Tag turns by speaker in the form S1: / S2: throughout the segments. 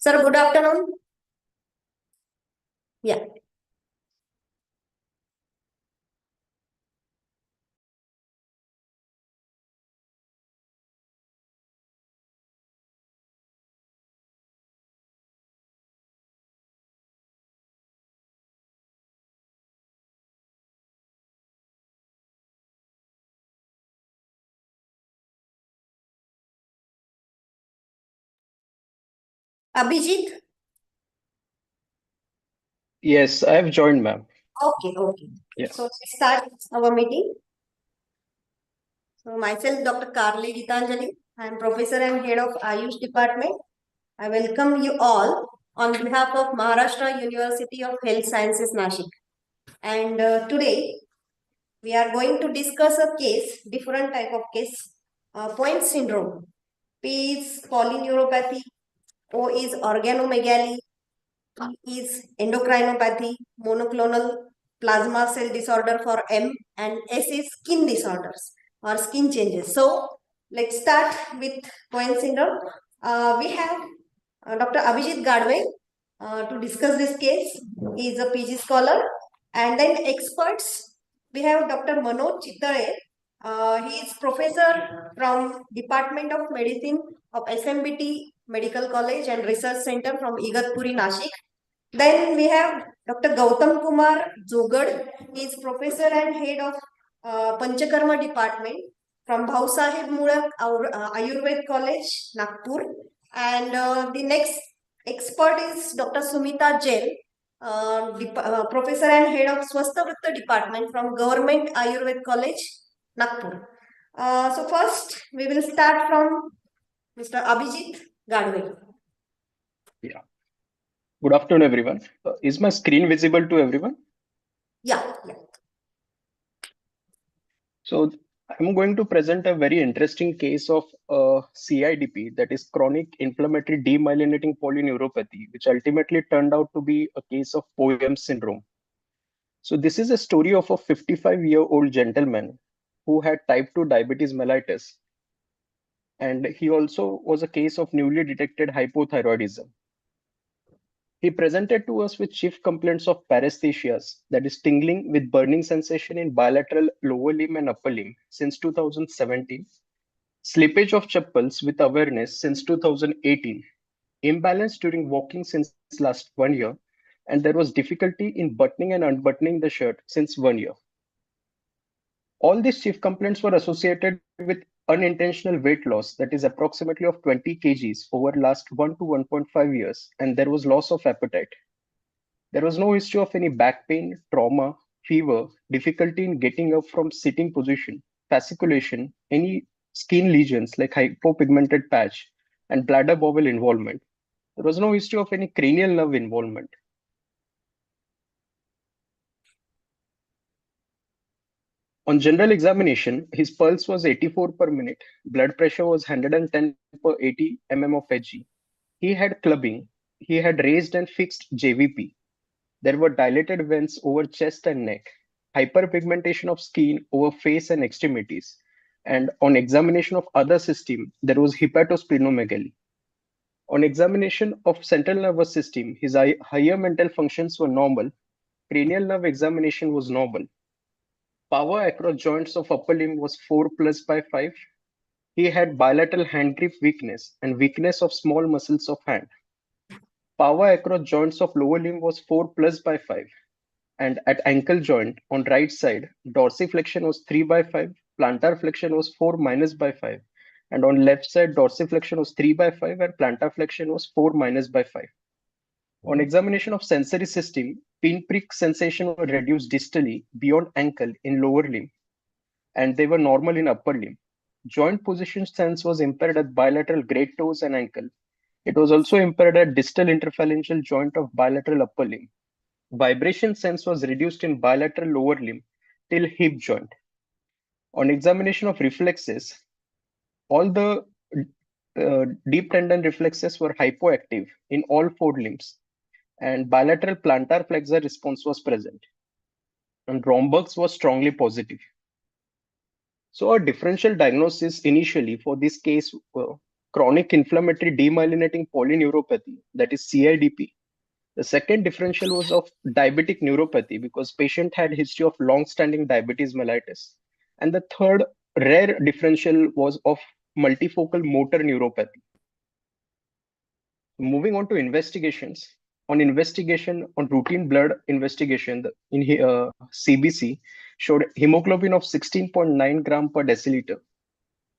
S1: Sir, good afternoon. Yeah. Abhijit?
S2: Yes, I have joined, ma'am.
S1: Okay.
S2: Yeah.
S1: So let's start our meeting. So myself, Dr. Karli Gitanjali. I am Professor and Head of Ayush Department. I welcome you all on behalf of Maharashtra University of Health Sciences, Nashik. And today we are going to discuss a case, different type of case, point syndrome. P is polyneuropathy, O is organomegaly, E is endocrinopathy, monoclonal plasma cell disorder for M, and S is skin disorders or skin changes. So let's start with Cohen syndrome. We have Dr. Abhijit Gadve to discuss this case. He is a PG scholar. And then experts, we have Dr. Manoj Chittale. He is professor from Department of Medicine of SMBT Medical College and Research Center from Igatpuri, Nashik. Then we have Dr. Gautam Kumar Jogad. He is professor and head of Panchakarma department from Bhausaheb Murak Ayurvedic College, Nagpur. And the next expert is Dr. Sumita Jain, professor and head of Swasthavritta department from Government Ayurvedic College, Nagpur. So first, we will start from Mr. Abhijit Gadve.
S2: Yeah. Good afternoon, everyone. Is my screen visible to everyone?
S1: Yeah.
S2: So I'm going to present a very interesting case of CIDP, that is chronic inflammatory demyelinating polyneuropathy, which ultimately turned out to be a case of POEM syndrome. So this is a story of a 55-year-old gentleman who had type 2 diabetes mellitus, and he also was a case of newly detected hypothyroidism. He presented to us with chief complaints of paresthesias, that is tingling with burning sensation in bilateral lower limb and upper limb since 2017, slippage of chappals with awareness since 2018, imbalance during walking since last 1 year, and there was difficulty in buttoning and unbuttoning the shirt since 1 year. All these chief complaints were associated with unintentional weight loss, that is approximately of 20 kgs over last 1 to 1.5 years, and there was loss of appetite. There was no history of any back pain, trauma, fever, difficulty in getting up from sitting position, fasciculation, any skin lesions like hypopigmented patch, and bladder bowel involvement. There was no history of any cranial nerve involvement. On general examination, his pulse was 84 per minute, blood pressure was 110 per 80 mm of Hg. He had clubbing, he had raised and fixed JVP. There were dilated veins over chest and neck, hyperpigmentation of skin over face and extremities, and on examination of other system, there was hepatosplenomegaly. On examination of central nervous system, his higher mental functions were normal, cranial nerve examination was normal. Power across joints of upper limb was 4 plus by 5. He had bilateral hand grip weakness and weakness of small muscles of hand. Power across joints of lower limb was 4 plus by 5. And at ankle joint on right side, dorsiflexion was 3 by 5, plantar flexion was 4 minus by 5. And on left side, dorsiflexion was 3 by 5 and plantar flexion was 4 minus by 5. On examination of sensory system, pinprick sensation was reduced distally beyond ankle in lower limb, and they were normal in upper limb. Joint position sense was impaired at bilateral great toes and ankle. It was also impaired at distal interphalangeal joint of bilateral upper limb. Vibration sense was reduced in bilateral lower limb till hip joint. On examination of reflexes, all the deep tendon reflexes were hypoactive in all four limbs, and bilateral plantar flexor response was present. And Romberg's was strongly positive. So, a differential diagnosis initially for this case chronic inflammatory demyelinating polyneuropathy, that is CIDP. The second differential was of diabetic neuropathy because patient had history of long-standing diabetes mellitus. And the third rare differential was of multifocal motor neuropathy. Moving on to investigations. On routine blood investigation, CBC showed hemoglobin of 16.9 gram per deciliter.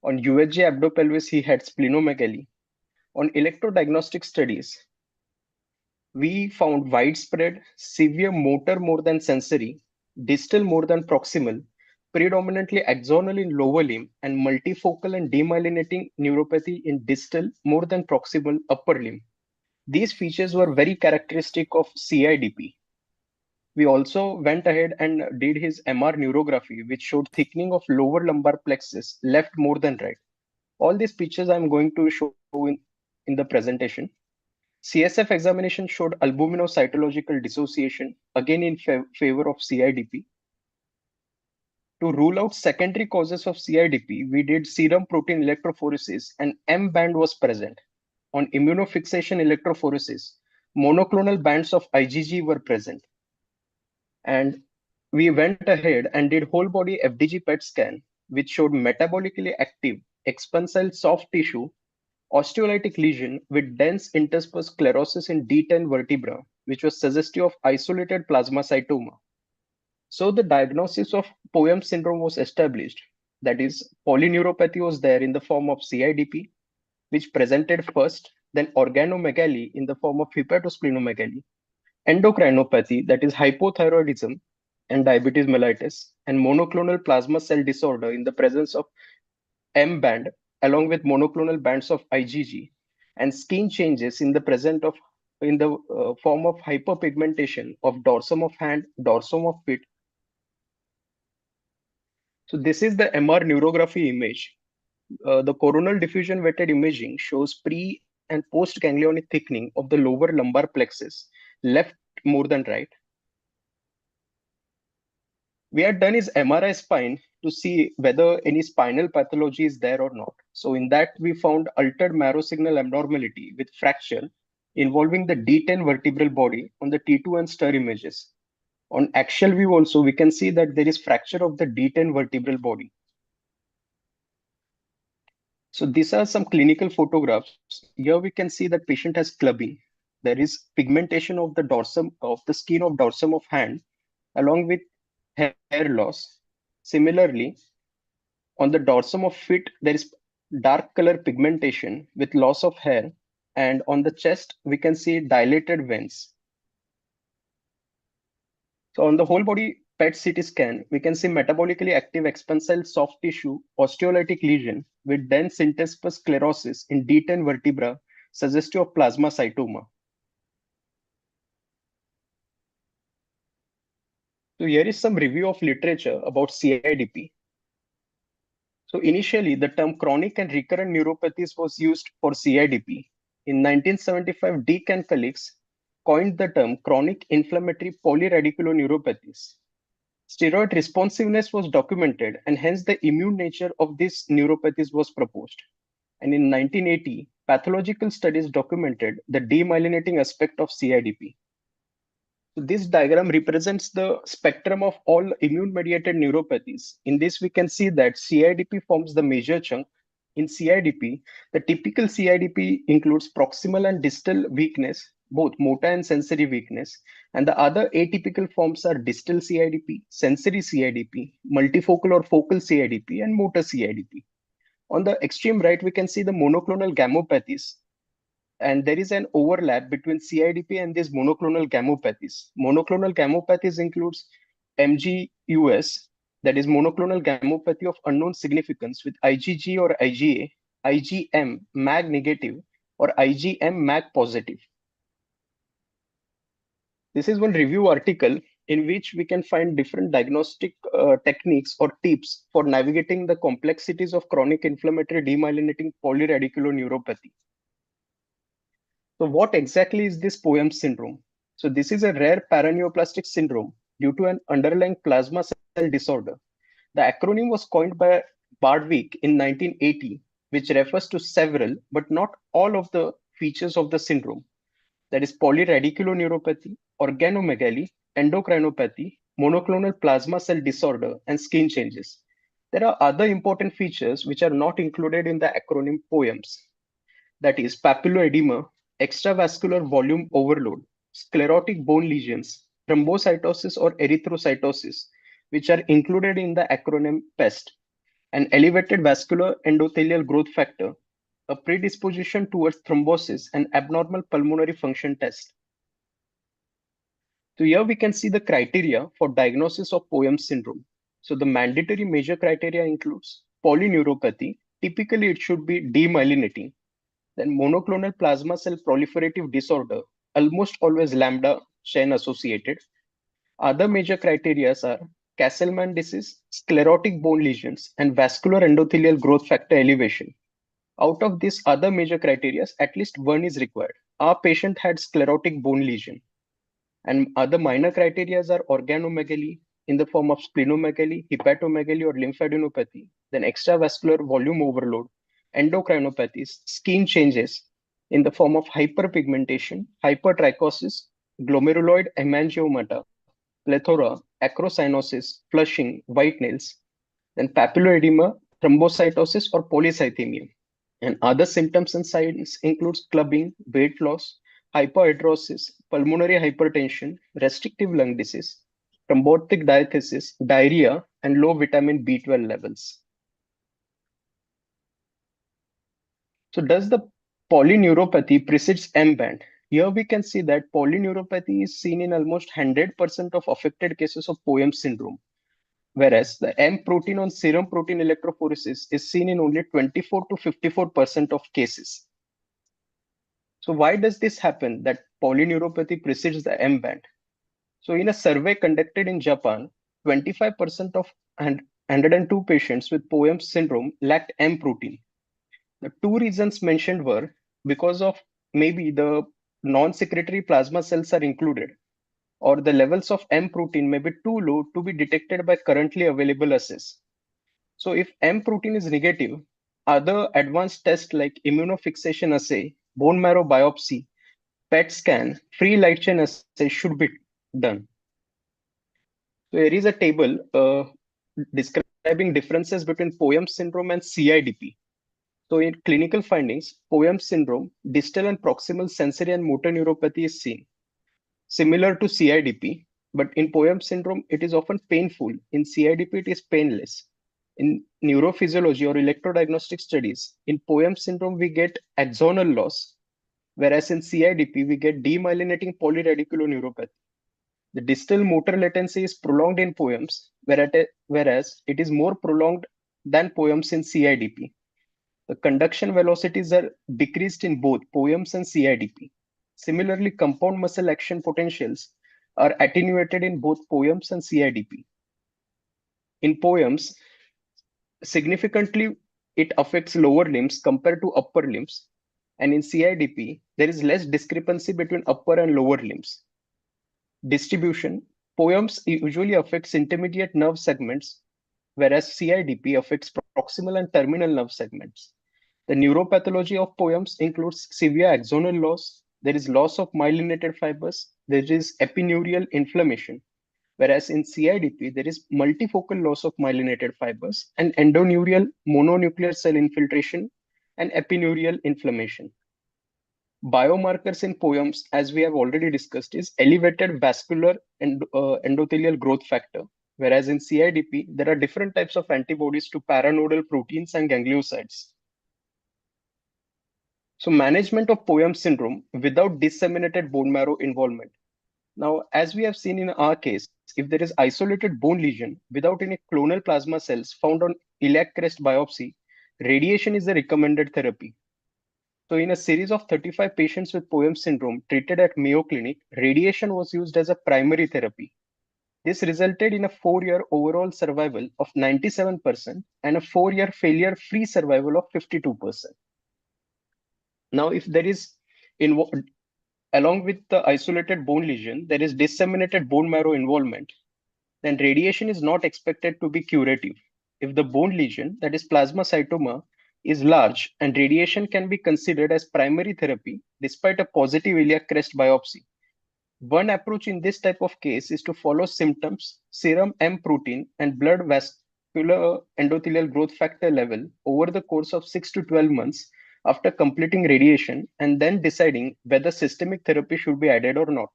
S2: On UHG abdopelvis, he had splenomegaly. On electrodiagnostic studies, we found widespread, severe motor more than sensory, distal more than proximal, predominantly axonal in lower limb, and multifocal and demyelinating neuropathy in distal more than proximal upper limb. These features were very characteristic of CIDP. We also went ahead and did his MR neurography, which showed thickening of lower lumbar plexus, left more than right. All these pictures I'm going to show in the presentation. CSF examination showed albuminocytological dissociation, again in favor of CIDP. To rule out secondary causes of CIDP, we did serum protein electrophoresis and M band was present. On immunofixation electrophoresis, monoclonal bands of IgG were present. And we went ahead and did whole body FDG PET scan, which showed metabolically active expansile soft tissue osteolytic lesion with dense interspersed sclerosis in D10 vertebra, which was suggestive of isolated plasmacytoma. So the diagnosis of POEM syndrome was established. That is, polyneuropathy was there in the form of CIDP, which presented first, then organomegaly in the form of hepatosplenomegaly, endocrinopathy, that is hypothyroidism and diabetes mellitus, and monoclonal plasma cell disorder in the presence of M band along with monoclonal bands of IgG, and skin changes in the present of in the form of hyperpigmentation of dorsum of hand, dorsum of feet. So this is the MR neurography image. The coronal diffusion weighted imaging shows pre and post ganglionic thickening of the lower lumbar plexus, left more than right. We had done is MRI spine to see whether any spinal pathology is there or not. So in that, we found altered marrow signal abnormality with fracture involving the D10 vertebral body on the T2 and STIR images. On axial view also, we can see that there is fracture of the D10 vertebral body. So these are some clinical photographs. Here we can see that patient has clubbing. There is pigmentation of the dorsum of the skin of dorsum of hand along with hair loss. Similarly, on the dorsum of feet, there is dark color pigmentation with loss of hair. And on the chest, we can see dilated veins. So on the whole body PET CT scan, we can see metabolically active expansile soft tissue osteolytic lesion with dense interspersed sclerosis in D10 vertebra, suggestive of plasmacytoma. So here is some review of literature about CIDP. So initially, the term chronic and recurrent neuropathies was used for CIDP. In 1975, Dick and colleagues coined the term chronic inflammatory polyradiculoneuropathies. Steroid responsiveness was documented, and hence the immune nature of these neuropathies was proposed. And in 1980, pathological studies documented the demyelinating aspect of CIDP. So this diagram represents the spectrum of all immune-mediated neuropathies. In this, we can see that CIDP forms the major chunk. In CIDP, the typical CIDP includes proximal and distal weakness, both motor and sensory weakness. And the other atypical forms are distal CIDP, sensory CIDP, multifocal or focal CIDP, and motor CIDP. On the extreme right, we can see the monoclonal gammopathies, and there is an overlap between CIDP and these monoclonal gammopathies. Monoclonal gammopathies includes MGUS, that is monoclonal gammopathy of unknown significance with IgG or IgA, IgM MAG negative, or IgM MAG positive. This is one review article in which we can find different diagnostic techniques or tips for navigating the complexities of chronic inflammatory demyelinating polyradiculoneuropathy. So what exactly is this POEM syndrome? So this is a rare paraneoplastic syndrome due to an underlying plasma cell disorder. The acronym was coined by Bardwick in 1980 which refers to several but not all of the features of the syndrome. That is polyradiculoneuropathy, organomegaly, endocrinopathy, monoclonal plasma cell disorder, and skin changes. There are other important features which are not included in the acronym POEMS. That is papilloedema, extravascular volume overload, sclerotic bone lesions, thrombocytosis or erythrocytosis, which are included in the acronym PEST, an elevated vascular endothelial growth factor, a predisposition towards thrombosis, and abnormal pulmonary function test. So here we can see the criteria for diagnosis of POEMS syndrome. So the mandatory major criteria includes polyneuropathy. Typically, it should be demyelinating. Then monoclonal plasma cell proliferative disorder, almost always lambda chain associated. Other major criteria are Castleman disease, sclerotic bone lesions, and vascular endothelial growth factor elevation. Out of these other major criteria, at least one is required. Our patient had sclerotic bone lesion. And other minor criteria are organomegaly in the form of splenomegaly, hepatomegaly, or lymphadenopathy, then extravascular volume overload, endocrinopathies, skin changes in the form of hyperpigmentation, hypertrichosis, glomeruloid hemangiomata, plethora, acrocyanosis, flushing, white nails, then papilloedema, thrombocytosis, or polycythemia. And other symptoms and signs includes clubbing, weight loss, hyperhidrosis, pulmonary hypertension, restrictive lung disease, thrombotic diathesis, diarrhea, and low vitamin B12 levels. So does the polyneuropathy precedes M band? Here we can see that polyneuropathy is seen in almost 100% of affected cases of POEMS syndrome, whereas the M protein on serum protein electrophoresis is seen in only 24 to 54% of cases. So why does this happen that polyneuropathy precedes the M band? So in a survey conducted in Japan, 25% of 102 patients with POEMS syndrome lacked M protein. The two reasons mentioned were because of maybe the non-secretory plasma cells are included, or the levels of M protein may be too low to be detected by currently available assays. So if M protein is negative, other advanced tests like immunofixation assay, bone marrow biopsy, PET scan, free light chain assay should be done. So here is a table describing differences between POEMS syndrome and CIDP. So in clinical findings, POEMS syndrome, distal and proximal sensory and motor neuropathy is seen, similar to CIDP, but in POEMS syndrome, it is often painful. In CIDP, it is painless. In neurophysiology or electrodiagnostic studies, in POEMS syndrome, we get axonal loss, whereas in CIDP, we get demyelinating polyradiculoneuropathy. The distal motor latency is prolonged in POEMS, whereas it is more prolonged than POEMS in CIDP. The conduction velocities are decreased in both POEMS and CIDP. Similarly, compound muscle action potentials are attenuated in both POEMS and CIDP. In POEMS, significantly it affects lower limbs compared to upper limbs. And in CIDP, there is less discrepancy between upper and lower limbs. Distribution, POEMS usually affects intermediate nerve segments, whereas CIDP affects proximal and terminal nerve segments. The neuropathology of POEMS includes severe axonal loss. There is loss of myelinated fibers. There is epineurial inflammation. Whereas in CIDP, there is multifocal loss of myelinated fibers and endoneurial mononuclear cell infiltration and epineurial inflammation. Biomarkers in POEMS, as we have already discussed, is elevated vascular and endothelial growth factor. Whereas in CIDP, there are different types of antibodies to paranodal proteins and gangliosides. So management of POEMS syndrome without disseminated bone marrow involvement. Now, as we have seen in our case, if there is isolated bone lesion without any clonal plasma cells found on iliac crest biopsy, radiation is the recommended therapy. So in a series of 35 patients with POEMS syndrome treated at Mayo Clinic, radiation was used as a primary therapy. This resulted in a 4-year overall survival of 97% and a 4-year failure-free survival of 52%. Now, if there is, along with the isolated bone lesion, there is disseminated bone marrow involvement, then radiation is not expected to be curative. If the bone lesion, that is plasmacytoma, is large and radiation can be considered as primary therapy despite a positive iliac crest biopsy. One approach in this type of case is to follow symptoms, serum M protein, and blood vascular endothelial growth factor level over the course of 6 to 12 months after completing radiation and then deciding whether systemic therapy should be added or not.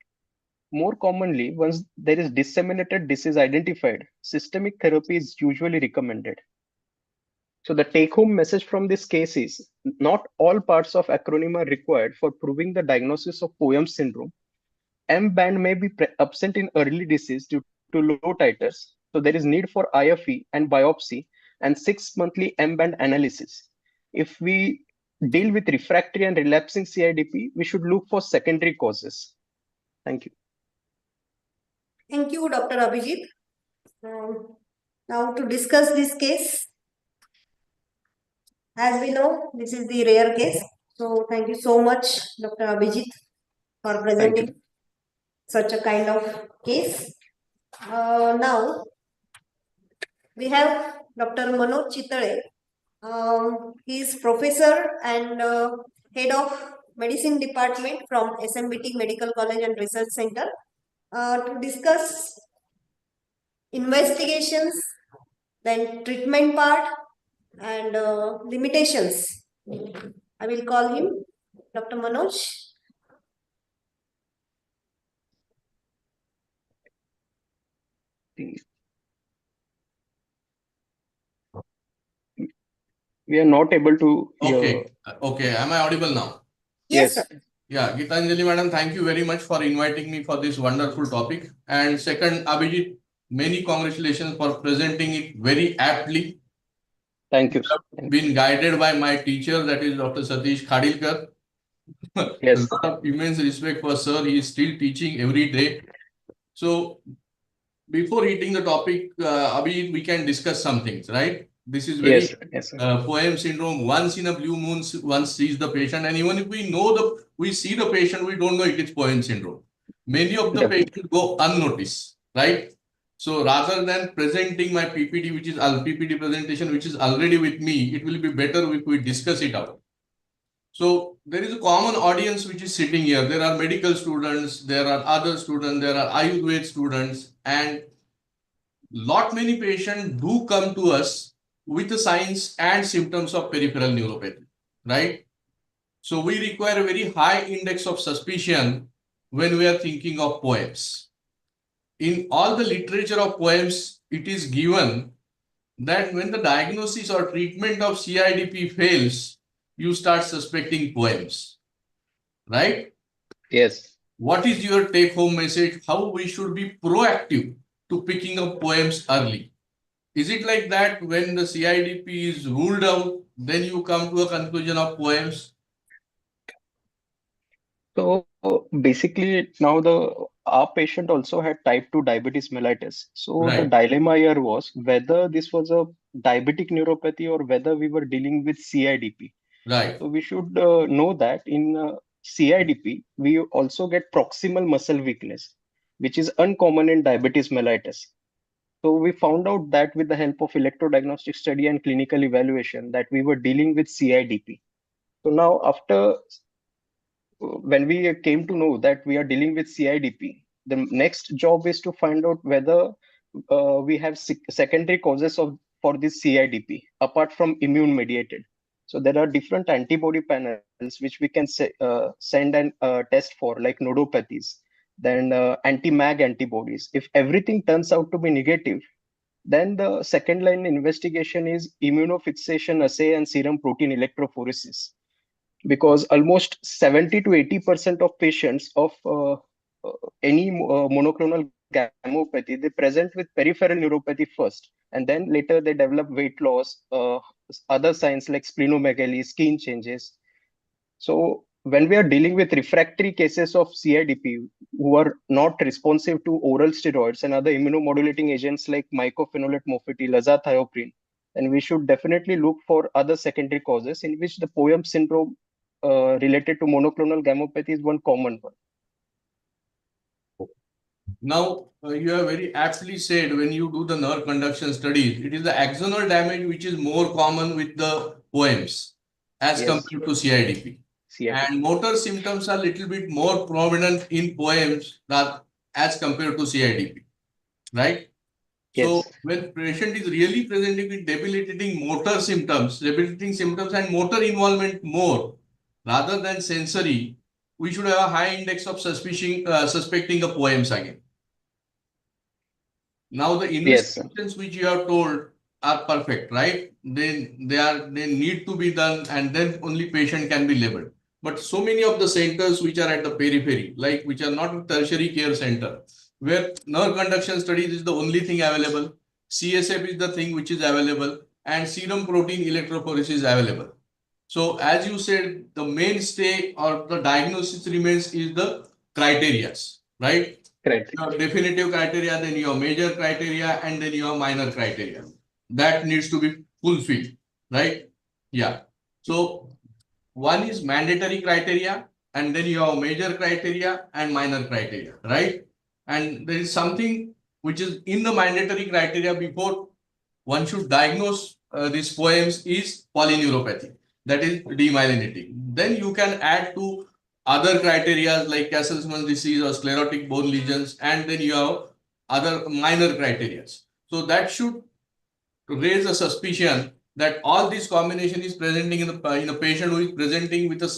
S2: More commonly, once there is disseminated disease identified, systemic therapy is usually recommended. So the take-home message from this case is not all parts of acronym are required for proving the diagnosis of Poem syndrome. M band may be absent in early disease due to low titers, so there is need for IFE and biopsy and 6 monthly M band analysis. If we deal with refractory and relapsing CIDP, we should look for secondary causes. Thank you.
S1: Thank you, Dr. Abhijit. Now to discuss this case, as we know, this is the rare case. So thank you so much, Dr. Abhijit, for presenting such a kind of case. Now we have Dr. Manoj Chitale. He is professor and head of medicine department from SMBT Medical College and Research Center to discuss investigations, then treatment part and limitations. I will call him Dr. Manoj.
S2: We are not able to hear.
S3: Okay. Am I audible now?
S1: Yes, sir.
S3: Yeah, Gitanjali madam, thank you very much for inviting me for this wonderful topic. And second, Abhijit, many congratulations for presenting it very aptly.
S2: Thank you.
S3: Been guided by my teacher, that is Dr. Satish Khadilkar.
S2: Yes.
S3: A lot of immense respect for sir. He is still teaching every day. So before hitting the topic, Abhijit, we can discuss some things, right? This is very Poem syndrome. Once in a blue moon, one sees the patient, and even if we see the patient, we don't know it is Poem syndrome. Many of the patients go unnoticed, right? So rather than presenting my PPT, which is PPT presentation, which is already with me, it will be better if we discuss it out. So there is a common audience which is sitting here. There are medical students, there are other students, there are Ayurvedic students, and many patients do come to us with the signs and symptoms of peripheral neuropathy, right? So we require a very high index of suspicion when we are thinking of poems. In all the literature of poems, it is given that when the diagnosis or treatment of CIDP fails, you start suspecting poems, right?
S2: Yes.
S3: What is your take-home message? How we should be proactive to picking up poems early? Is it like that when the CIDP is ruled out, then you come to a conclusion of poems?
S2: So basically now our patient also had type 2 diabetes mellitus. So the dilemma here was whether this was a diabetic neuropathy or whether we were dealing with CIDP.
S3: Right.
S2: So we should know that in CIDP, we also get proximal muscle weakness, which is uncommon in diabetes mellitus. So we found out that with the help of electrodiagnostic study and clinical evaluation that we were dealing with CIDP. So now when we came to know that we are dealing with CIDP, the next job is to find out whether we have secondary causes for this CIDP apart from immune mediated. So there are different antibody panels which we can send and test for, like nodopathies, then anti-MAG antibodies. If everything turns out to be negative, then the second line investigation is immunofixation assay and serum protein electrophoresis, because almost 70 to 80% of patients of any monoclonal gammopathy, they present with peripheral neuropathy first, and then later they develop weight loss, other signs like splenomegaly, skin changes. So when we are dealing with refractory cases of CIDP who are not responsive to oral steroids and other immunomodulating agents like mycophenolate mofetil, azathioprine, then we should definitely look for other secondary causes, in which the Poem syndrome related to monoclonal gammopathy is one common one.
S3: Now, you have very aptly said when you do the nerve conduction studies, it is the axonal damage which is more common with the poems as
S2: Yes.
S3: compared to CIDP. And motor symptoms are little bit more prominent in poems as compared to CIDP, right? So when patient is really presenting with debilitating debilitating symptoms and motor involvement more rather than sensory, we should have a high index of suspecting the poems again. Now the investigations which you have told are perfect, right? They need to be done, and then only patient can be labeled. But so many of the centers which are at the periphery, like which are not tertiary care center, where nerve conduction studies is the only thing available, CSF is the thing which is available, and serum protein electrophoresis is available. So as you said, the mainstay or the diagnosis remains is the criteria, right?
S2: Correct.
S3: Your definitive criteria, then your major criteria, and then your minor criteria. That needs to be fulfilled, right? Yeah. So one is mandatory criteria, and then your major criteria and minor criteria, right? And there is something which is in the mandatory criteria before one should diagnose these poems is polyneuropathy, that is demyelinating. Then you can add to other criteria like Castleman's disease or sclerotic bone lesions, and then you have other minor criteria. So that should raise a suspicion that all this combination is presenting in a patient who is presenting with the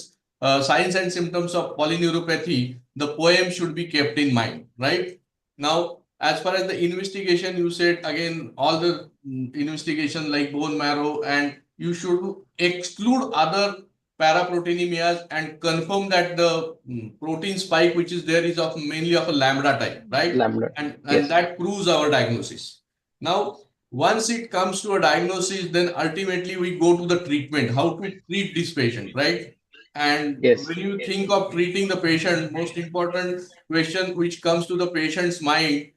S3: signs and symptoms of polyneuropathy. The poem should be kept in mind, right? Now, as far as the investigation, you said again all the investigation like bone marrow, and you should exclude other paraproteinemias and confirm that the protein spike which is there is of mainly of a lambda type, right? And that proves our diagnosis. Now, once it comes to a diagnosis, then ultimately we go to the treatment, how to treat this patient, right? And when you think of treating the patient, most important question which comes to the patient's mind,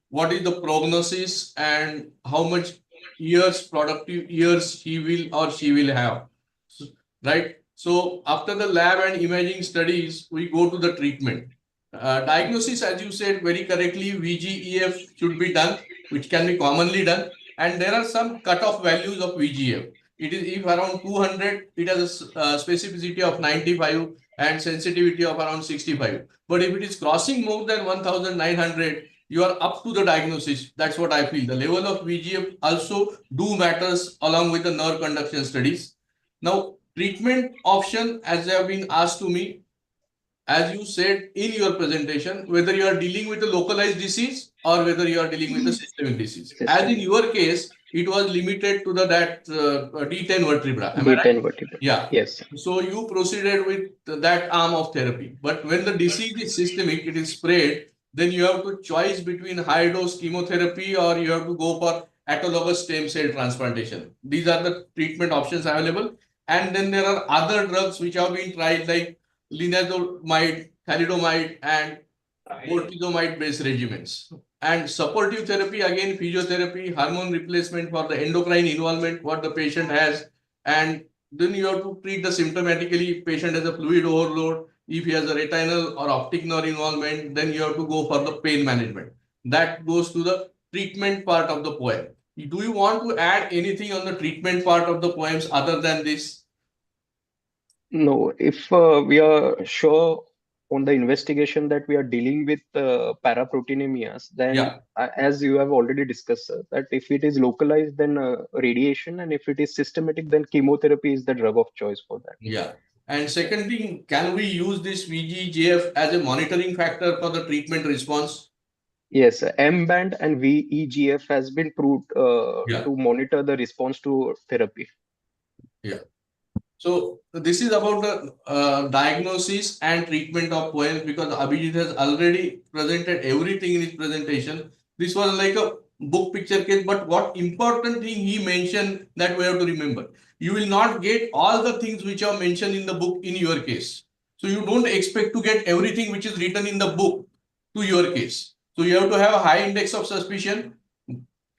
S3: what is the prognosis and how much productive years he will or she will have, right? So after the lab and imaging studies, we go to the treatment. Diagnosis, as you said very correctly, VGEF should be done, which can be commonly done. And there are some cutoff values of VGF. It is if around 200, it has a specificity of 95 and sensitivity of around 65. But if it is crossing more than 1900, you are up to the diagnosis. That's what I feel. The level of VGF also do matters along with the nerve conduction studies. Now, treatment option, as they have been asked to me, as you said in your presentation, whether you are dealing with a localized disease or whether you are dealing with a systemic disease. As in your case, it was limited to that D10 vertebra. Am I right?
S2: D10 vertebra.
S3: Yeah. Yes. So you proceeded with that arm of therapy. But when the disease is systemic, it is spread, then you have to choose between high dose chemotherapy or you have to go for autologous stem cell transplantation. These are the treatment options available. And then there are other drugs which have been tried like linezolid, thalidomide, and bortezomib-based regimens. And supportive therapy, again, physiotherapy, hormone replacement for the endocrine involvement, what the patient has. And then you have to treat the symptomatically. If patient has a fluid overload, if he has a retinal or optic nerve involvement, then you have to go for the pain management. That goes to the treatment part of the poem. Do you want to add anything on the treatment part of the poems other than this?
S2: No, if we are sure on the investigation that we are dealing with paraproteinemias, then as you have already discussed, sir, that if it is localized, then radiation, and if it is systematic, then chemotherapy is the drug of choice for that.
S3: Yeah. And second thing, can we use this VGGF as a monitoring factor for the treatment response?
S2: Yes, M-band and VEGF has been proved to monitor the response to therapy.
S3: Yeah. So this is about the diagnosis and treatment of poems, because Abhijit has already presented everything in his presentation. This was like a book picture case, but what important thing he mentioned that we have to remember. You will not get all the things which are mentioned in the book in your case. So you don't expect to get everything which is written in the book to your case. So you have to have a high index of suspicion,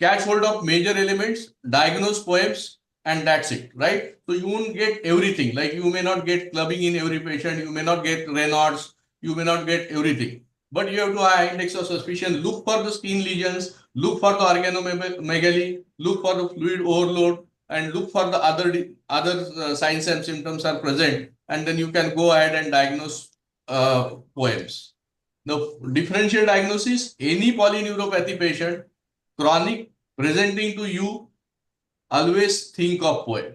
S3: catch hold of major elements, diagnose poems, and that's it, right? So you won't get everything. Like you may not get clubbing in every patient, you may not get Raynaud's, you may not get everything. But you have to have high index of suspicion. Look for the skin lesions, look for the organomegaly, look for the fluid overload, and look for the other signs and symptoms are present, and then you can go ahead and diagnose POEMS. The differential diagnosis, any polyneuropathy patient, chronic, presenting to you, always think of POEM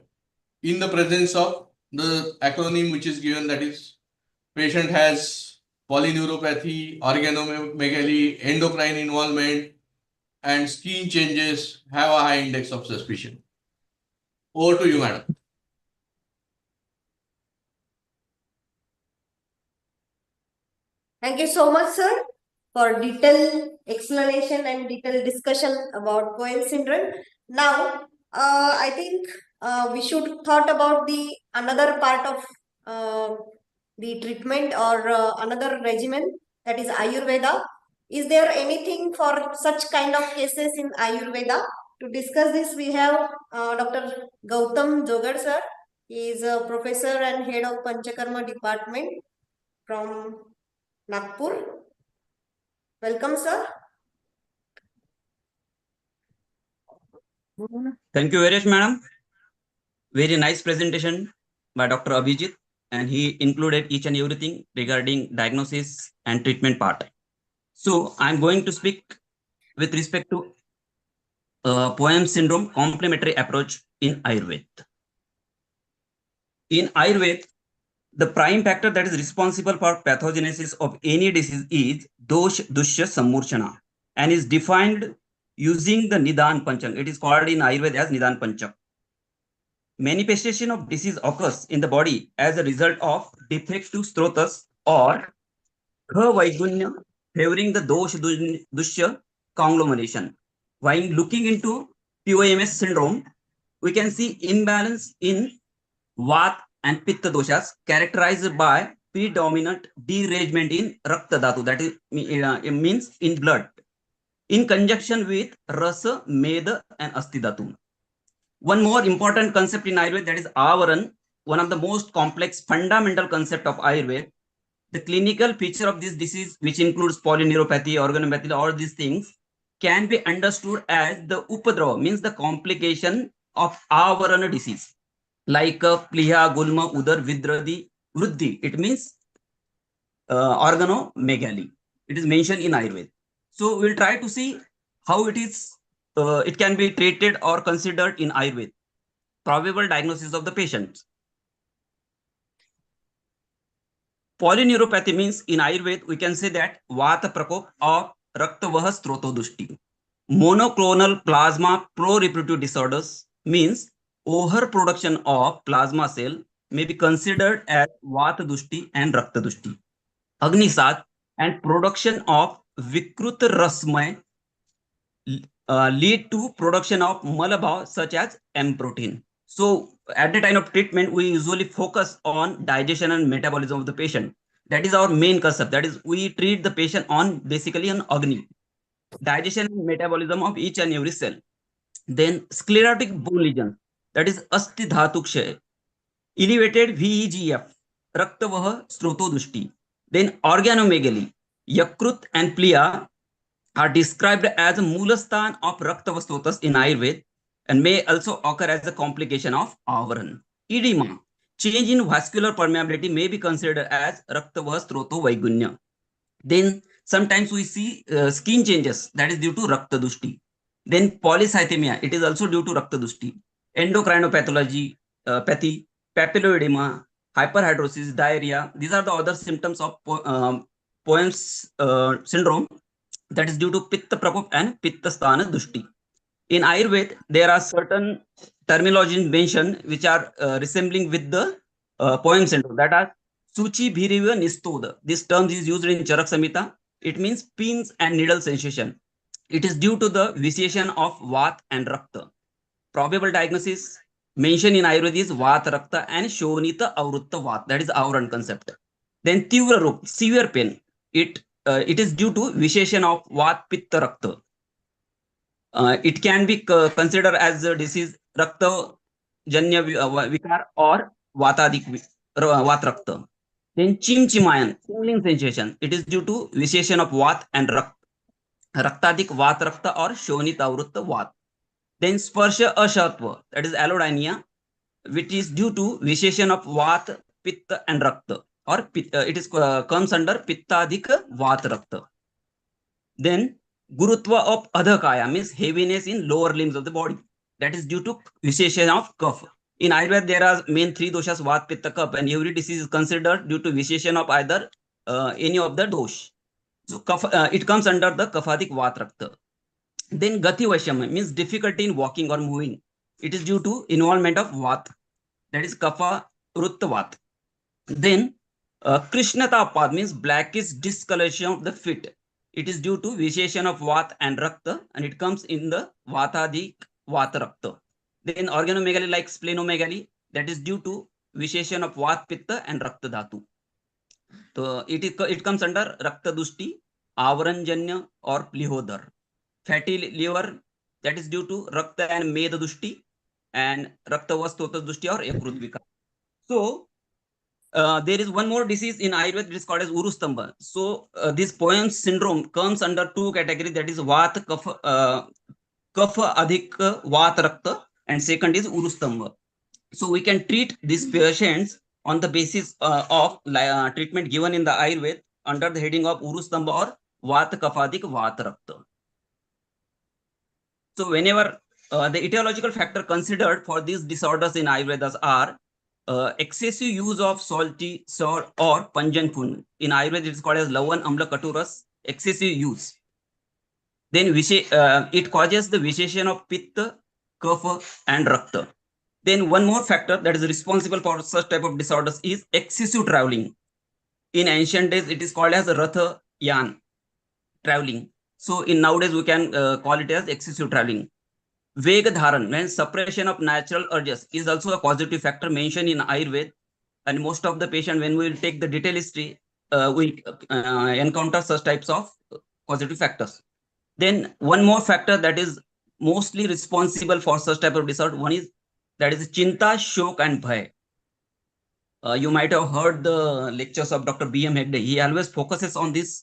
S3: in the presence of the acronym which is given, that is, patient has polyneuropathy, organomegaly, endocrine involvement, and skin changes, have a high index of suspicion. Over to you, madam.
S1: Thank you so much, sir, for detailed explanation and detailed discussion about Cohen syndrome. Now, I think we should thought about the another part of the treatment or another regimen, that is Ayurveda. Is there anything for such kind of cases in Ayurveda? To discuss this, we have Dr. Gautam Jogar, sir. He is a professor and head of Panchakarma department from Nagpur. Welcome, sir.
S4: Thank you very much, madam. Very nice presentation by Dr. Abhijit, and he included each and everything regarding diagnosis and treatment part. So I'm going to speak with respect to POEM syndrome complementary approach in Ayurveda. In Ayurveda, the prime factor that is responsible for pathogenesis of any disease is dosh dushya sammurchana and is defined using the Nidan Pancham. It is called in Ayurveda as Nidan Pancham. Manifestation of disease occurs in the body as a result of defective strotas or vaigunya favoring the dosh dushya conglomeration. While looking into POMS syndrome, we can see imbalance in Vat and Pitta doshas characterized by predominant derangement in Rakta Dhatu, that is, it means in blood, in conjunction with Rasa, Meda, and Asti Dhatu. One more important concept in Ayurveda, that is Avaran, one of the most complex fundamental concept of Ayurveda. The clinical feature of this disease, which includes polyneuropathy, organomegaly, all these things, can be understood as the Upadrava, means the complication of Avarana disease, like Pliha, Gulma, Udar, Vidradi, Vruddhi. It means organomegaly. It is mentioned in Ayurveda. So we'll try to see how it is. It can be treated or considered in Ayurveda. Probable diagnosis of the patient. Polyneuropathy means in Ayurveda, we can say that Vata Prakop or Raktavaha Strotodushti. Monoclonal plasma pro-reproductive disorders means overproduction of plasma cell may be considered as Vata Dushti and Rakta Dushti. Agnisat and production of Vikrut Rasmay lead to production of malabhav such as M protein. So at the time of treatment, we usually focus on digestion and metabolism of the patient. That is our main concept. That is, we treat the patient on basically on Agni, digestion and metabolism of each and every cell. Then sclerotic bone lesion, that is Asti Dhatu Kshay, elevated VEGF, Raktavaha Strotodushti. Then organomegaly, Yakrut and Pliya are described as a Mulastan of Raktavastrotas in Ayurveda and may also occur as a complication of Avaran. Edema, change in vascular permeability may be considered as Raktavastroto Vaigunya. Then sometimes we see skin changes, that is due to Raktadushti. Then polycythemia, it is also due to Raktadushti. Endocrinopathology, pathy, papilloedema, hyperhidrosis, diarrhea. These are the other symptoms of POEMS syndrome, that is due to Pitta Prakop and Pitta Sthana Dushti. In Ayurveda, there are certain terminology mentioned which are resembling with the POEMS syndrome, that are Suchi Bhiriva Nistoda. This term is used in Charak Samhita. It means pins and needle sensation. It is due to the vitiation of Vat and Rakta. Probable diagnosis mentioned in Ayurveda is Vat Rakta and Shonita Avrutta Vat. That is Avran concept. Then Tivra Rup, severe pain. It is due to vitiation of Vat Pitta Rakta. It can be considered as a disease Rakta Janya Vikar or Vatadik Vat Rakta. Then Chimchimayan, tingling sensation. It is due to vitiation of Vat and Rakta. Raktadik Vat Rakta or Shonita Avrutta Vat. Then sparsha ashatva, that is allodynia, which is due to visheshan of vat, pitta and rakta, or it is comes under pittadhika vat rakta. Then gurutva of adhakaya means heaviness in lower limbs of the body. That is due to visheshan of kapha. In Ayurveda, there are main three doshas, vat, pitta, kapha, and every disease is considered due to visheshan of either any of the dosh. So kapha, it comes under the kaphadik vat rakta. Then gati vaisham means difficulty in walking or moving. It is due to involvement of vat, that is kapha rutta vat. Then krishnata pad means blackish discoloration of the feet. It is due to visheshan of vat and rakta, and it comes in the vatadik vata rakta. Then organomegaly like splenomegaly, that is due to visheshan of vat pitta and rakta dhatu. So it comes under rakta dushti, avaranjanya or plihodar. Fatty liver, that is due to rakta and meda dushti, and rakta vastota dushti or yakrut vika. So there is one more disease in Ayurveda, it is called as urustamba. So this Poems syndrome comes under two categories, that is Vata Kapha Adhik Vata Rakta, and second is urustamba. So we can treat these patients on the basis of treatment given in the Ayurveda under the heading of urustamba or Vata Kaphadik Vata Rakta. So whenever the etiological factor considered for these disorders in Ayurvedas are excessive use of salty, sour or pungent food. In Ayurveda, it is called as lavan, amla, katuras, excessive use. Then it causes the visheshan of pitta, kapha and rakta. Then one more factor that is responsible for such type of disorders is excessive traveling. In ancient days, it is called as ratha yan, traveling. So in nowadays, we can call it as excessive traveling. Vega dharan, when suppression of natural urges, is also a causative factor mentioned in Ayurveda. And most of the patient, when we will take the detailed history, we encounter such types of causative factors. Then one more factor that is mostly responsible for such type of disorder, one is that is chinta, shok and bhai. You might have heard the lectures of Dr. B.M. Hegde. He always focuses on these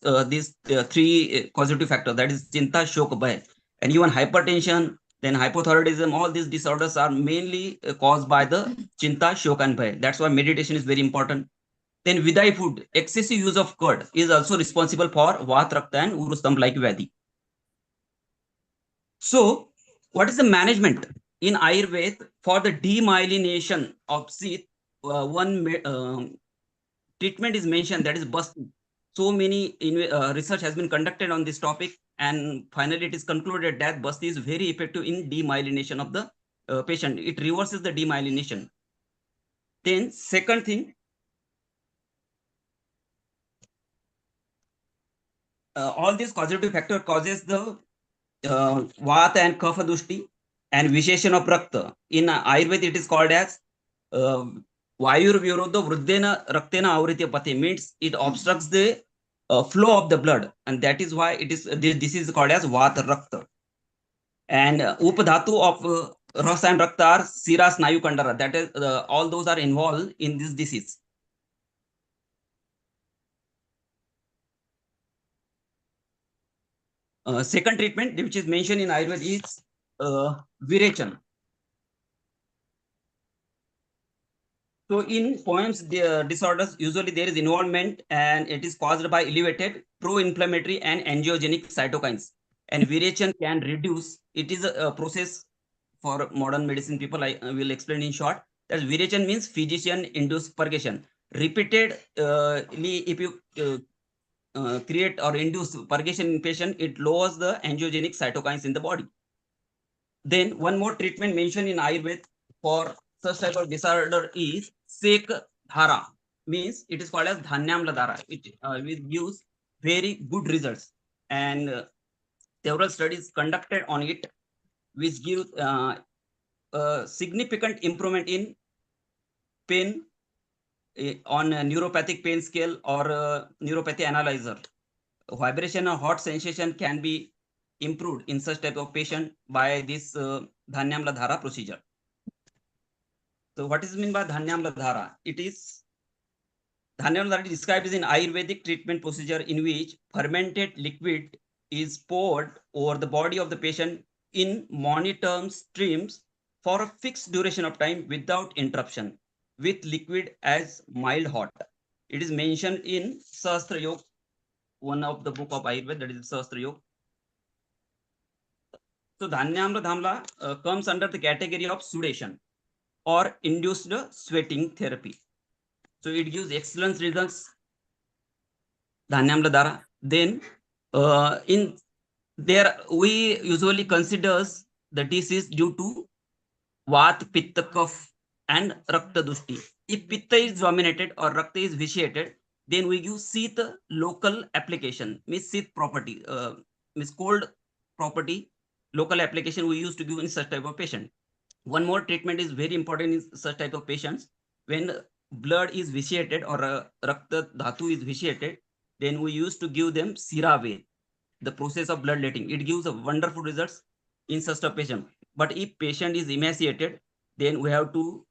S4: three causative factors, that is chinta, shok, bhai. And even hypertension, then hypothyroidism, all these disorders are mainly caused by the chinta, shok and bhai. That's why meditation is very important. Then vidai food, excessive use of curd is also responsible for vat, rakta and urustam like vyadi. So what is the management in Ayurveda for the demyelination of teeth? One treatment is mentioned, that is Basti. So many research has been conducted on this topic, and finally it is concluded that Basti is very effective in demyelination of the patient. It reverses the demyelination. Then second thing, all these causative factor causes the Vata and Kapha Dushti and Visheshan of Rakta. In Ayurveda, it is called as Vayur Virodha Vruddhena Raktena Avritya Pate, means it obstructs the flow of the blood, and that is why it is this is called as Vata Rakta. And Upadhatu of Rasa and Rakta are Sira, Snayu, Kandara. That is all those are involved in this disease. Second treatment which is mentioned in Ayurveda is Virechan. So in Poems disorders, usually there is involvement and it is caused by elevated pro-inflammatory and angiogenic cytokines. And Virechan can reduce, it is a process for modern medicine people, I will explain in short. That Virechan means physician-induced purgation. Repeatedly, if you create or induce purgation in patient, it lowers the angiogenic cytokines in the body. Then one more treatment mentioned in Ayurveda for such type of disorder is Sek Dhara, means it is called as Dhanyamla Dhara. It gives very good results, and several studies conducted on it, which gives significant improvement in pain on a neuropathic pain scale or neuropathy analyzer. Vibration or hot sensation can be improved in such type of patient by this Dhanyamla Dhara procedure. So what is meant by Dhanyamla Dhara? It is Dhanyamla Dhara described as an Ayurvedic treatment procedure in which fermented liquid is poured over the body of the patient in monitor streams for a fixed duration of time without interruption, with liquid as mild hot. It is mentioned in Sahasra Yoga, one of the book of Ayurveda, that is Sahasra Yoga. So Dhanyamla Dhamla comes under the category of sudation or induced sweating therapy. So it gives excellent results. Dhanyamla Dhara. Then in there we usually considers the disease due to Vat, Pitta, Kapha and Rakta Dushti. If Pitta is dominated or Rakta is vitiated, then we use Sita local application, means Sita property, means cold property, local application we used to give in such type of patient. One more treatment is very important in such type of patients. When blood is vitiated or Rakta Dhatu is vitiated, then we used to give them Sirave, the process of bloodletting. It gives a wonderful results in such a patient. But if patient is emaciated, then we have to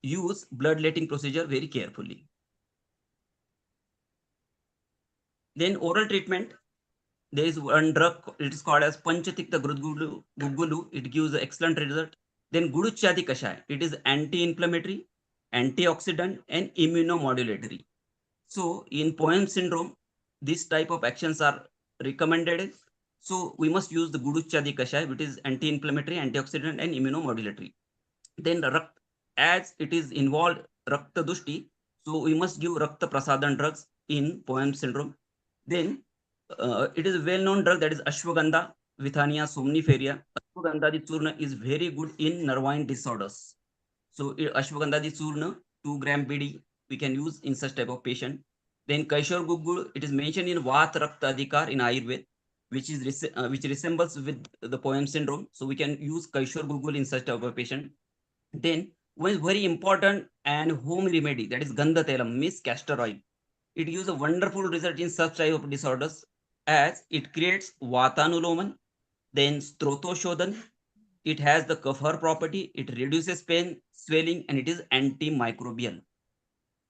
S4: use bloodletting procedure very carefully. Then oral treatment, there is one drug, it is called as Panchatikta Gugulu. It gives excellent result. Then Guduchadi Kashaya, it is anti-inflammatory, antioxidant, and immunomodulatory. So in POEM syndrome, this type of actions are recommended. So we must use the Guduchadi Kashaya, which is anti-inflammatory, antioxidant, and immunomodulatory. Then as it is involved Rakta Dushti, so we must give Rakta Prasadan drugs in POEM syndrome. Then it is a well-known drug, that is Ashwagandha, Withania somniferia. Ashwagandha Churna is very good in nervine disorders. So Ashwagandha Churna, 2 gram BD, we can use in such type of patient. Then Kaishor Gugul, it is mentioned in Vat Rakta Adhikar in Ayurveda, which resembles with the POEM syndrome. So we can use Kaishor Gugul in such type of patient. Then one is very important and home remedy, that is Gandha Telam, means castor oil. It gives a wonderful result in such type of disorders, as it creates Vatanuloman, then Strotoshodan. It has the Kafar property, it reduces pain, swelling, and it is antimicrobial.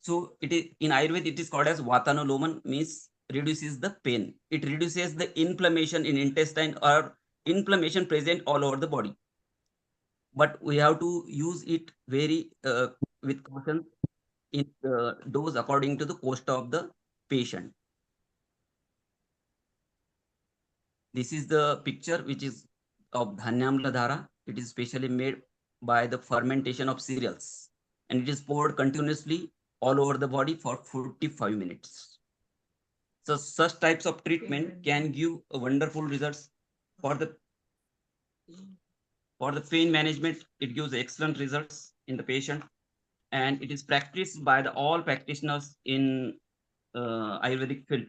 S4: So it is in Ayurveda, it is called as Vatanuloman, means reduces the pain. It reduces the inflammation in intestine or inflammation present all over the body. But we have to use it very with caution in dose according to the cost of the patient. This is the picture which is of Dhanyamla Dhara. It is specially made by the fermentation of cereals, and it is poured continuously all over the body for 45 minutes. So such types of treatment can give a wonderful results for the pain management. It gives excellent results in the patient, and it is practiced by all practitioners in Ayurvedic field.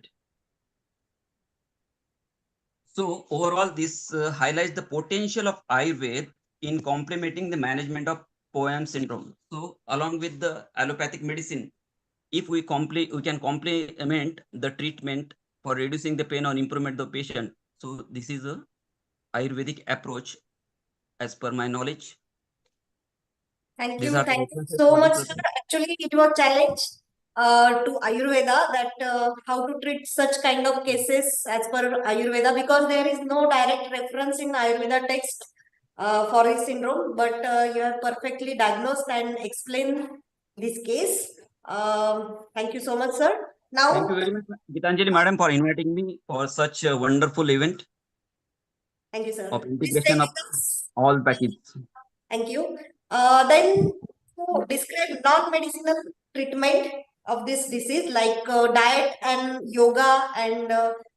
S4: So overall, this highlights the potential of Ayurveda in complementing the management of POEM syndrome. So along with the allopathic medicine, if we can complement the treatment for reducing the pain or improvement of the patient. So this is a Ayurvedic approach as per my knowledge.
S1: Thank you so much, sir. Actually, it was challenge to Ayurveda that how to treat such kind of cases as per Ayurveda, because there is no direct reference in Ayurveda text for this syndrome, but you have perfectly diagnosed and explained this case. Thank you so much, sir. Now,
S4: thank you very much, Gitanjali madam, for inviting me for such a wonderful event.
S1: Thank you, sir.
S4: Of integration of all packets.
S1: Thank you. Then to describe non-medicinal treatment of this disease, like diet and yoga and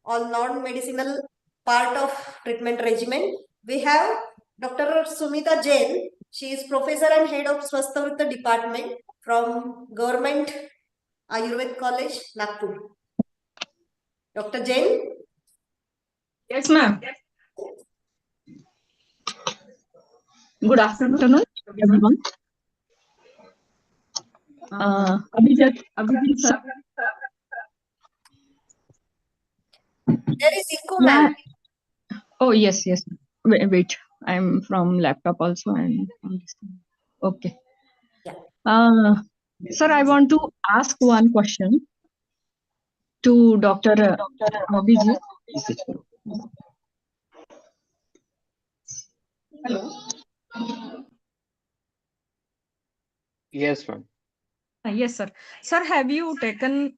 S1: all non-medicinal part of treatment regimen, we have Dr. Sumita Jain. She is professor and head of Swasthavritta department from Government Ayurveda College, Nagpur. Dr. Jain?
S5: Yes, ma'am. Good afternoon, everyone. Abhijit, sir.
S1: There is echo, ma'am.
S5: Oh, yes. Wait. I'm from laptop also, and okay.
S1: Yeah.
S5: Sir, I want to ask one question to Dr. Abhijit. Hello.
S2: Yes, ma'am.
S5: Yes, sir. Sir, have you taken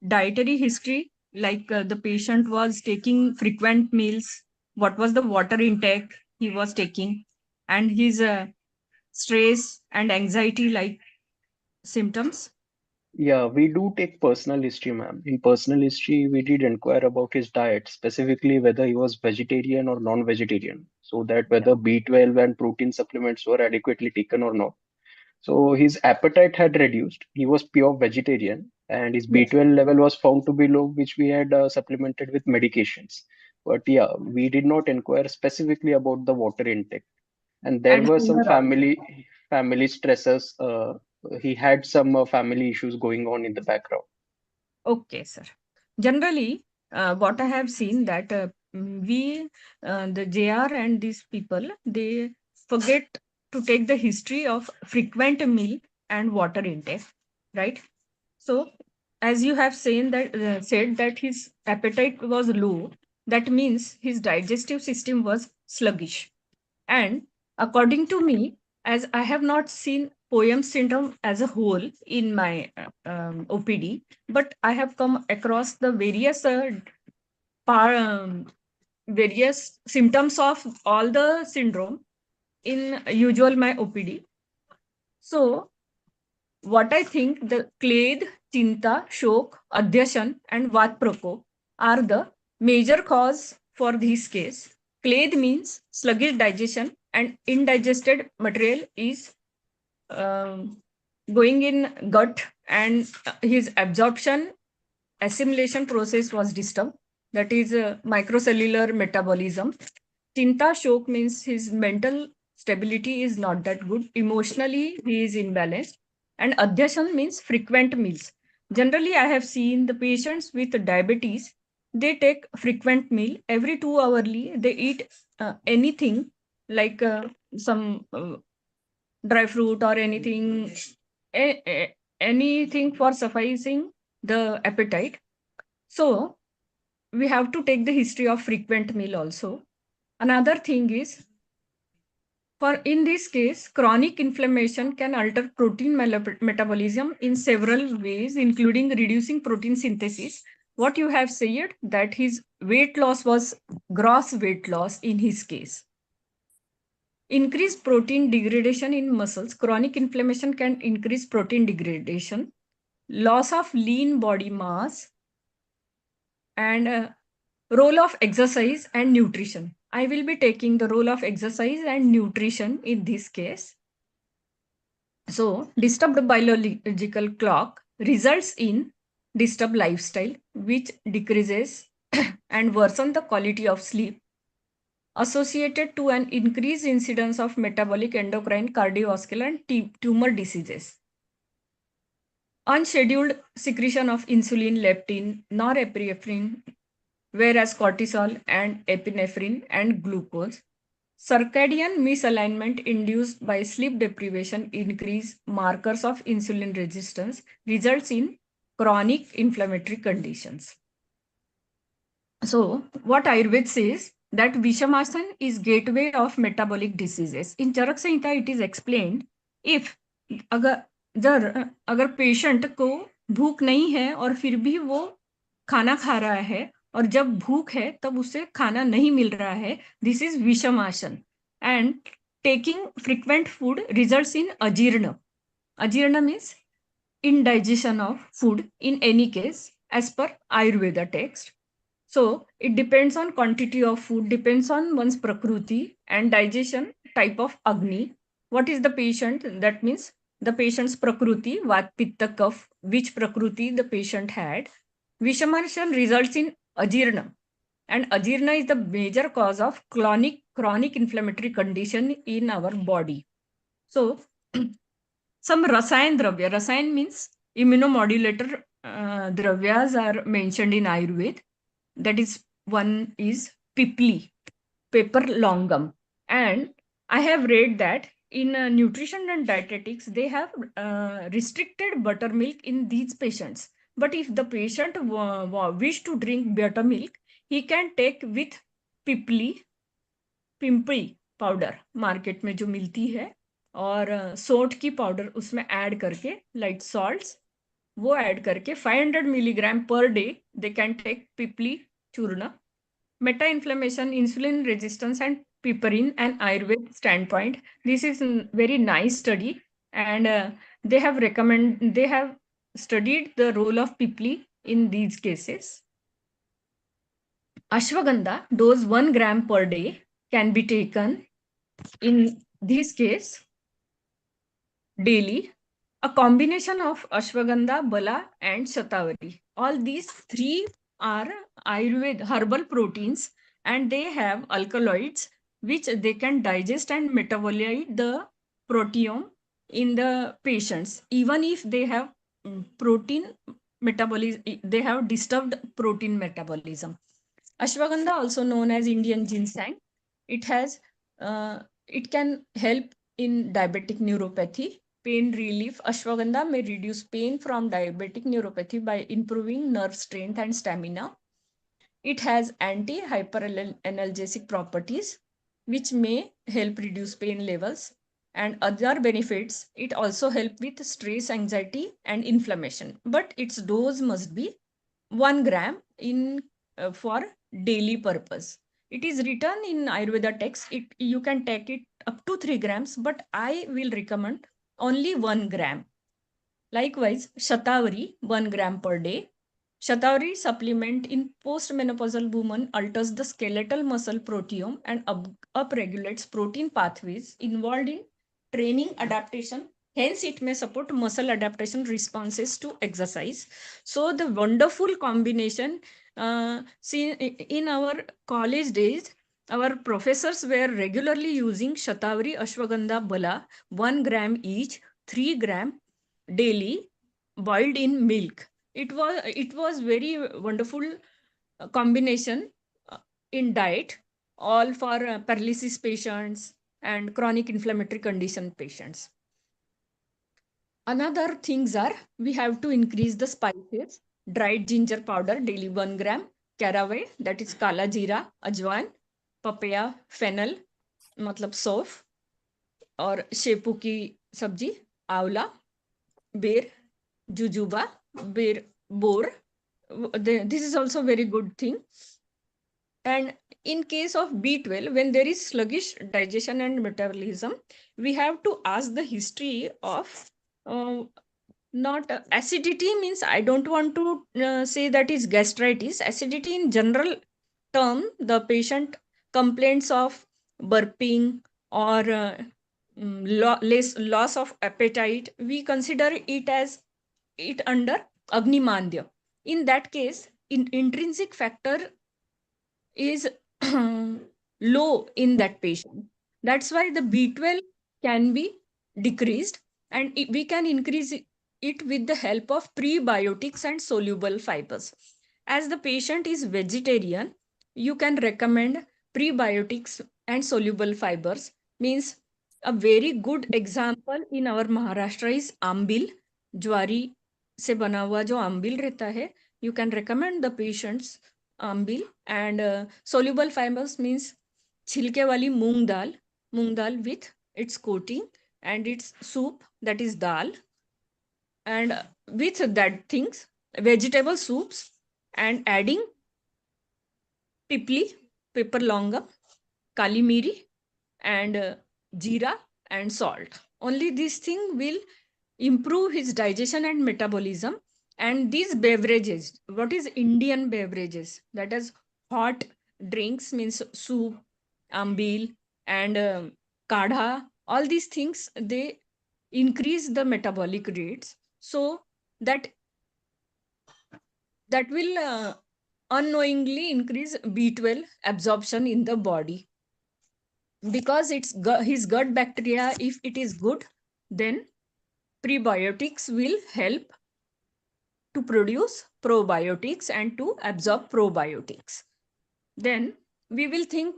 S5: dietary history? Like the patient was taking frequent meals. What was the water intake he was taking? And his stress and anxiety like symptoms?
S2: Yeah, we do take personal history, ma'am. In personal history, we did inquire about his diet, specifically whether he was vegetarian or non-vegetarian, so that
S5: Yeah.
S2: whether B12 and protein supplements were adequately taken or not. So his appetite had reduced. He was pure vegetarian, and his
S5: Yes.
S2: B12 level was found to be low, which we had supplemented with medications. But yeah, we did not inquire specifically about the water intake. And there
S5: And
S2: were some
S5: sugar also.
S2: family stresses. He had some family issues going on in the background.
S5: Okay, sir. Generally, what I have seen that the JR and these people, they forget to take the history of frequent meal and water intake, right? So, as you have said that his appetite was low, that means his digestive system was sluggish. And according to me, as I have not seen poem syndrome as a whole in my OPD, but I have come across the par, various symptoms of all the syndrome in usual my OPD. So what I think the Kled, Chinta, Shok, Adyashan, and Vat Prokop are the major cause for this case. Kled means sluggish digestion, and indigested material is um, going in gut, and his absorption assimilation process was disturbed. That is microcellular metabolism. Chinta Shok means his mental stability is not that good. Emotionally, he is imbalanced. And Adyashan means frequent meals. Generally, I have seen the patients with diabetes, they take frequent meal every 2 hourly. They eat anything like some dry fruit or anything, anything for sufficing the appetite. So we have to take the history of frequent meal also. Another thing is, for in this case, chronic inflammation can alter protein metabolism in several ways, including reducing protein synthesis. What you have said that his weight loss was gross weight loss in his case. Increased protein degradation in muscles. Chronic inflammation can increase protein degradation, loss of lean body mass, and role of exercise and nutrition. I will be taking the role of exercise and nutrition in this case. So, disturbed biological clock results in disturbed lifestyle, which decreases and worsen the quality of sleep, associated to an increased incidence of metabolic, endocrine, cardiovascular, and tumor diseases. Unscheduled secretion of insulin, leptin, norepinephrine, whereas cortisol and epinephrine and glucose. Circadian misalignment induced by sleep deprivation increase markers of insulin resistance, results in chronic inflammatory conditions. So, what Ayurveda says that Vishamasan is gateway of metabolic diseases. In Charak Samhita, it is explained if अगर अगर patient को भूख नहीं है और फिर भी वो खाना खा रहा है और जब भूख है तब उसे खाना नहीं मिल रहा है, this is visham asan. And taking frequent food results in ajirna. Ajirna means indigestion of food in any case as per Ayurveda text. So it depends on quantity of food, depends on one's prakruti and digestion type of agni. What is the patient? That means the patient's prakruti, vat, pitta, kaph, which prakruti the patient had. Vishamarsan results in ajirna, and ajirna is the major cause of chronic inflammatory condition in our body. So some rasayan dravya. Rasayan means immunomodulator dravyas are mentioned in Ayurveda. That is, one is pipli, pepper longum. And I have read that in nutrition and dietetics, they have restricted buttermilk in these patients. But if the patient wish to drink buttermilk, he can take with pipli, pimpri, powder market में जो मिलती है, और सोट की powder उसमें add करके, light salts वो add करके 500 milligram per day they can take pippali churna. Meta inflammation, insulin resistance, and piperin and Ayurveda standpoint. This is a very nice study, and they have studied the role of pipli in these cases. Ashwagandha dose 1 gram per day can be taken in this case daily. A combination of ashwagandha, bala, and shatavari. All these three are Ayurveda herbal proteins, and they have alkaloids which they can digest and metabolize the proteome in the patients, even if they have protein metabolism, they have disturbed protein metabolism. Ashwagandha, also known as Indian ginseng, it has it can help in diabetic neuropathy, pain relief. Ashwagandha may reduce pain from diabetic neuropathy by improving nerve strength and stamina. It has anti-hyperalgesic properties, which may help reduce pain levels. And other benefits, it also helps with stress, anxiety, and inflammation. But its dose must be 1 gram in for daily purpose. It is written in Ayurveda text, you can take it up to 3 grams, but I will recommend only 1 gram. Likewise, Shatavari, 1 gram per day. Shatavari supplement in postmenopausal women alters the skeletal muscle proteome and upregulates protein pathways involved in training adaptation. Hence, it may support muscle adaptation responses to exercise. So, the wonderful combination, see, in our college days, our professors were regularly using Shatavari, Ashwagandha, Bala, 1 gram each, 3 gram daily, boiled in milk. It was very wonderful combination in diet, all for paralysis patients and chronic inflammatory condition patients. Another things are, we have to increase the spices. Dried ginger powder daily 1 gram, caraway, that is kala jeera, ajwan, papaya, fennel, matlab सौफ, और शेपू की सब्जी, आंवला, बेर, jujuba, bore. This is also very good thing. And in case of B12, when there is sluggish digestion and metabolism, we have to ask the history of not acidity. Means I don't want to say that is gastritis. Acidity in general term, the patient complaints of burping or loss of appetite. We consider it as it under Agni-mandya. In that case, intrinsic factor is low in that patient. That's why the B12 can be decreased, and we can increase it with the help of prebiotics and soluble fibers. As the patient is vegetarian, you can recommend prebiotics and soluble fibers. Means a very good example in our Maharashtra is ambil, ज्वारी से बना हुआ जो आम्बिल रहता है, you can recommend the patients ambil. And soluble fibers means छिलके वाली मूंग दाल with its coating and its soup, that is dal, and with that things, vegetable soups, and adding pipli, pepper longam, kali miri, and jeera and salt. Only this thing will improve his digestion and metabolism. And these beverages, what is Indian beverages? That is hot drinks, means soup, ambil, and kadha. All these things, they increase the metabolic rates. So that will unknowingly increase B12 absorption in the body. Because his gut bacteria, if it is good, then prebiotics will help to produce probiotics and to absorb probiotics. Then we will think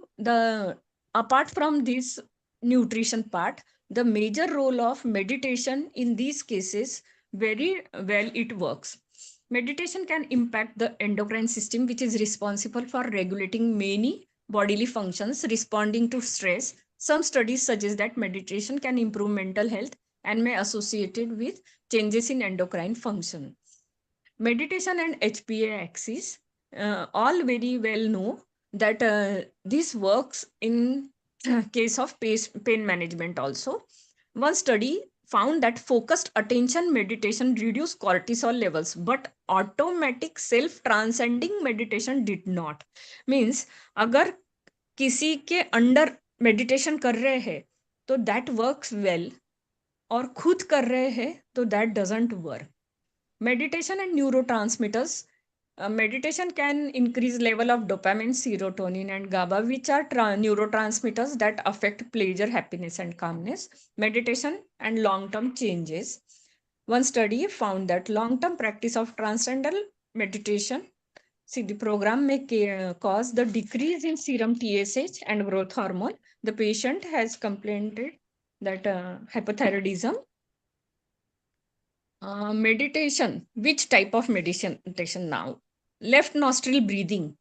S5: apart from this nutrition part, the major role of meditation in these cases, very well it works. Meditation can impact the endocrine system, which is responsible for regulating many bodily functions responding to stress, Some studies suggest that meditation can improve mental health and may associated with changes in endocrine function. Meditation and HPA axis, all very well know that this works in case of pain management also. One study found that focused attention meditation reduced cortisol levels, but automatic self-transcending meditation did not. Means, अगर किसी के under meditation कर रहे हैं तो that works well, और खुद कर रहे हैं तो that doesn't work. Meditation and neurotransmitters. Meditation can increase level of dopamine, serotonin, and GABA, which are neurotransmitters that affect pleasure, happiness, and calmness. Meditation and long-term changes. One study found that long-term practice of transcendental meditation, the program may cause the decrease in serum TSH and growth hormone. The patient has complained that hypothyroidism. Meditation. Which type of meditation now? Left nostril breathing.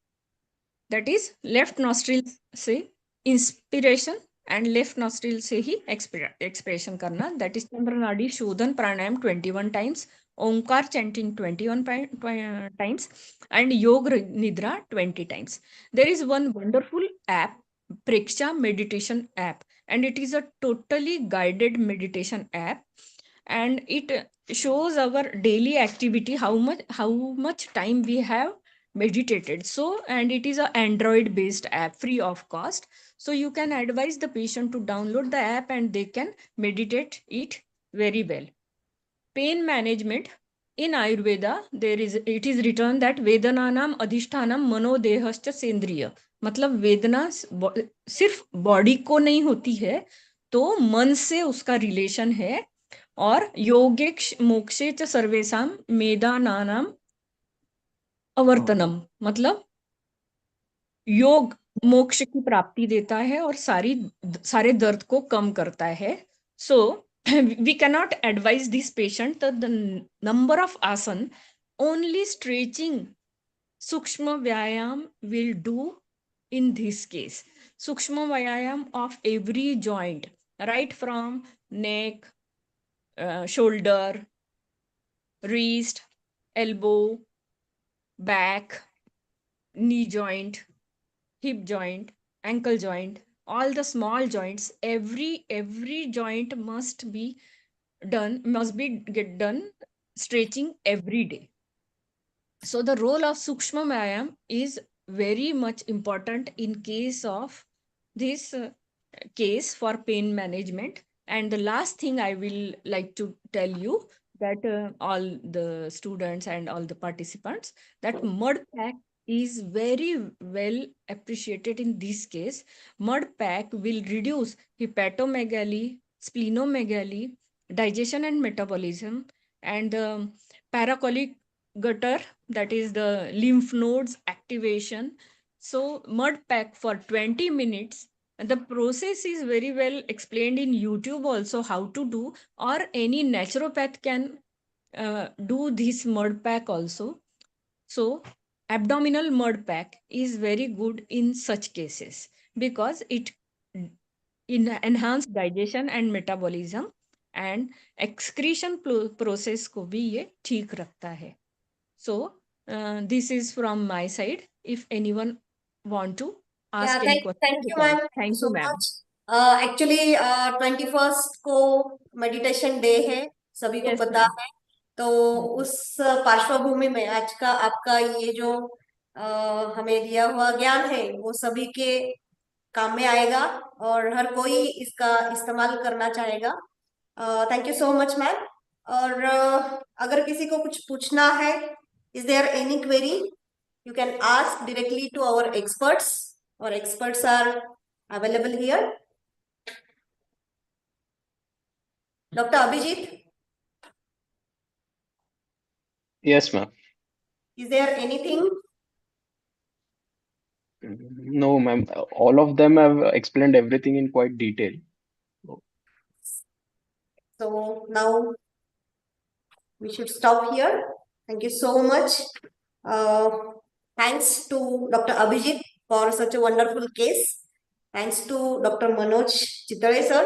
S5: That is, left nostril से inspiration and left nostril से ही expiration करना. That is Chandra Nadi Shodhan Pranayam 21 times, Omkar chanting 21 times, and Yoga Nidra 20 times. There is one wonderful app, Preksha Meditation app, and it is a totally guided meditation app, and it shows our daily activity, how much time we have meditated. So, and it is a Android based app, free of cost. So you can advise the patient to download the app and they can meditate it very well. Pain management. In Ayurveda, it is written that Vedananam adhishthanam मनोदेहश्च सेंद्रिय. मतलब वेदना सिर्फ body को नहीं होती है, तो मन से उसका रिलेशन है. और योगिक मोक्षे च सर्वेशम मेदानानाम अवर्तनम, मतलब योग मोक्ष की प्राप्ति देता है और सारे दर्द को कम करता है. सो we cannot advise this patient that the number of asan, only stretching sukshma vyayam will do in this case. Sukshma vyayam of every joint, right from neck, shoulder, wrist, elbow, back, knee joint, hip joint, ankle joint, all the small joints, every joint must be get done stretching every day. So the role of Sukshma Vyayam is very much important in case of this case for pain management. And the last thing I will like to tell you, that all the students and all the participants, that mud pack is very well appreciated in this case. Mud pack will reduce hepatomegaly, splenomegaly, digestion and metabolism, and paracolic gutter, that is the lymph nodes activation. So mud pack for 20 minutes. And the process is very well explained in YouTube also, how to do, or any naturopath can do this mud pack also. So abdominal mud pack is very good in such cases because it enhance digestion and metabolism, and excretion process को भी ये ठीक रखता है. So this is from my side. If anyone want to ask any question.
S1: Thank you, ma'am.
S5: Thank you, ma'am.
S1: Actually, 21st को meditation day है, सभी को पता है. तो उस पार्श्वभूमि में आज का आपका ये जो हमें दिया हुआ ज्ञान है वो सभी के काम में आएगा और हर कोई इसका इस्तेमाल करना चाहेगा. Thank you so much ma'am. और अगर किसी को कुछ पूछना है, is there any query, you can ask directly to our experts. Our experts are available here. Dr. Abhijit?
S2: Yes, ma'am.
S1: Is there anything?
S2: No, ma'am. All of them have explained everything in quite detail.
S1: So now we should stop here. Thank you so much. Thanks to Dr. Abhijit for such a wonderful case. Thanks to Dr. Manoj Chitale sir.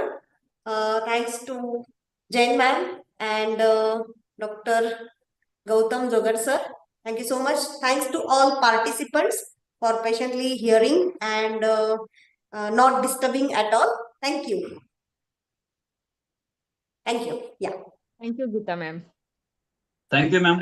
S1: Thanks to Jain ma'am and Dr. Gautam Jogar sir. Thank you so much. Thanks to all participants for patiently hearing and not disturbing at all. Thank you. Thank you. Yeah.
S5: Thank you, Geeta ma'am.
S4: Thank you, ma'am.